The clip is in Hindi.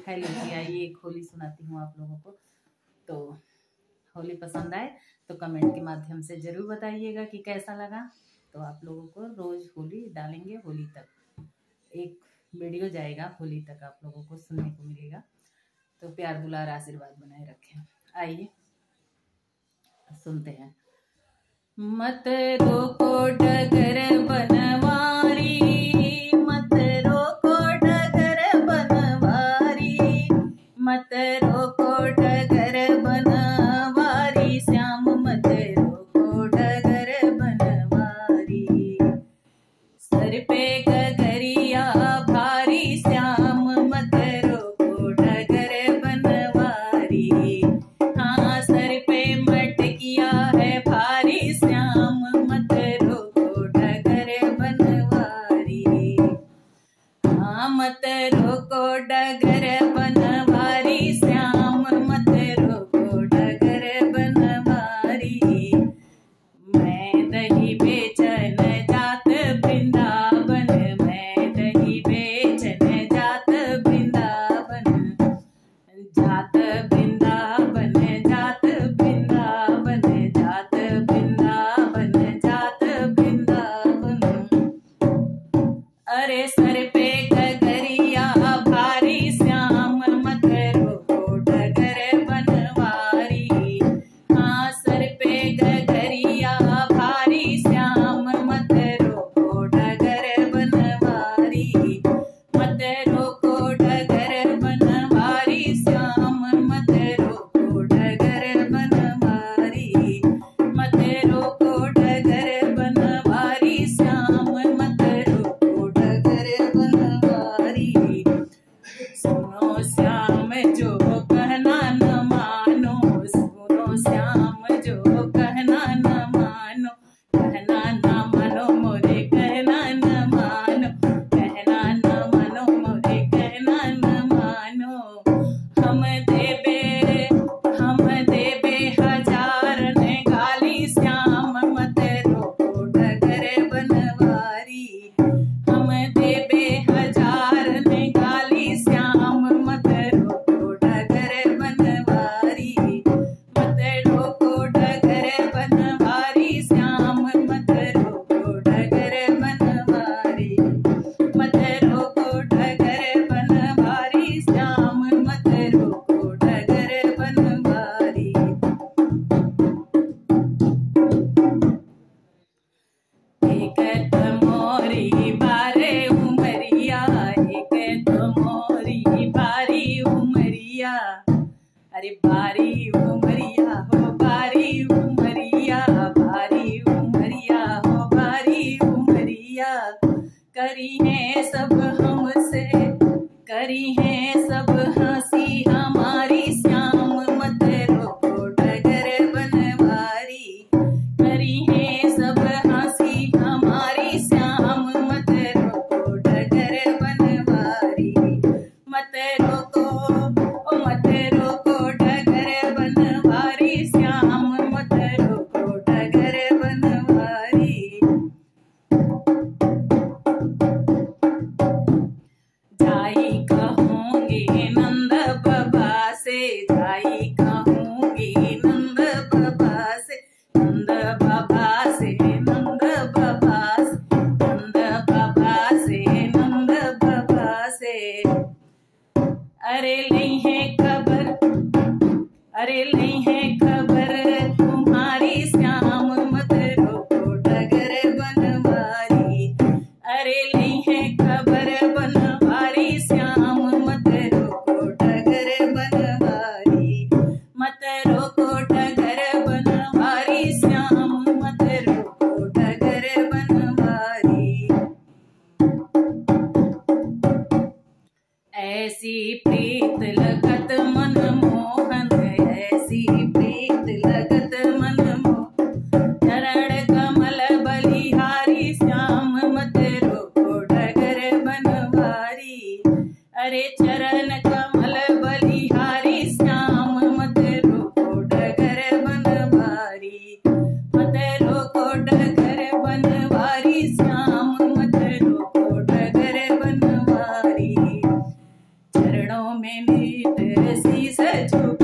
हेलो जी, आइए एक होली सुनाती हूँ आप लोगों को। तो होली पसंद आए तो कमेंट के माध्यम से ज़रूर बताइएगा कि कैसा लगा। तो आप लोगों को रोज़ होली डालेंगे, होली तक एक वीडियो जाएगा, होली तक आप लोगों को सुनने को मिलेगा। तो प्यार दुलार आशीर्वाद बनाए रखें। आइए सुनते हैं। मत रोको डगर बनवारी, मत रोको डगर बनवारी, मत रोको डगर बनवारी, श्याम मत रोको डगर बनवारी। सर पे गगरिया भारी, श्याम मत रोको डगर बनवारी। हाँ, सर पे मटकिया है भारी, श्याम मत रोको डगर बनवारी। हाँ, मत रोको डगर बनवारी, श्याम मत रोको डगर बनवारी। मैं दही बेचन जात वृंदावन, मैं दही बेचन जात वृंदावन, जात वृंदावन, जात वृंदावन, जात वृंदावन, जात वृंदावन। अरे सर पे गगरिया भारी, श्याम मत रोको डगर बनवारी। हाँ, सर पे गगरिया भारी, श्याम मत रोको डगर बनवारी। मत रोको डगर बनवारी, श्याम मत रोको डगर बनवारी। मत रोको डगर बनवारी, श्याम मत रोको डगर बनवारी। सुनो श्याम जो कहना न मानो, सुनो श्याम जो कहना न मानो, कहना न मानो मोरे कहना न मानो, कहना न मानो मोरे कहना न मानो। हम देबे हजार ने गाली, श्याम मत रोको डगर बनवारी। हम देबे हजार ने गाली, श्याम मत रोको डगर बनवारी। मत रोको डगर बनवारी, श्याम मत रोको डगर बनवारी। मत रोको डगर बनवारी, श्याम मत रोको डगर बनवारी। एक मोरी बारे उमरिया, एक मोरी बारी उमरिया। अरे बारी उमरिया हो बारी उमरिया, बारी उमरिया हो बारी उमरिया। करी है सब हमसे, करी है सब हंसी हमारी, श्याम मत रोको डगर बनवारी। करी है सब हंसी हमारी, श्याम मत रोको डगर बनवारी। मत रोको मत रोको डगर बनवारी, श्याम मत रोको डगर बनवारी। जाई कहूँगी नंद बाबा से, जाई कहूँगी नंद बाबा से, नंद बाबा से, नंद बाबा से, नंद बाबा से, नंद बाबा से। अरे नहीं है खबर, अरे नहीं है खबर तुम्हारी, श्याम मत रोको डगर बनवारी। अरे नहीं है खबर बनवारी, श्याम मत रोको डगर बनवारी। मत रोको डगर बनवारी, श्याम मत रोको डगर बनवारी। ऐसी प्रीत लगत मन मोहन, ऐसी प्रीत लगत मन मोहन। चरण कमल बलिहारी, श्याम मत रोको डगर बनवारी। अरे चरण कमल बलिहारी, श्याम मत रोको डगर बनवारी। मत रोको डगर बनवारी, श्याम मत रोको डगर बनवारी। चरण चरणों में नीत शीस झुका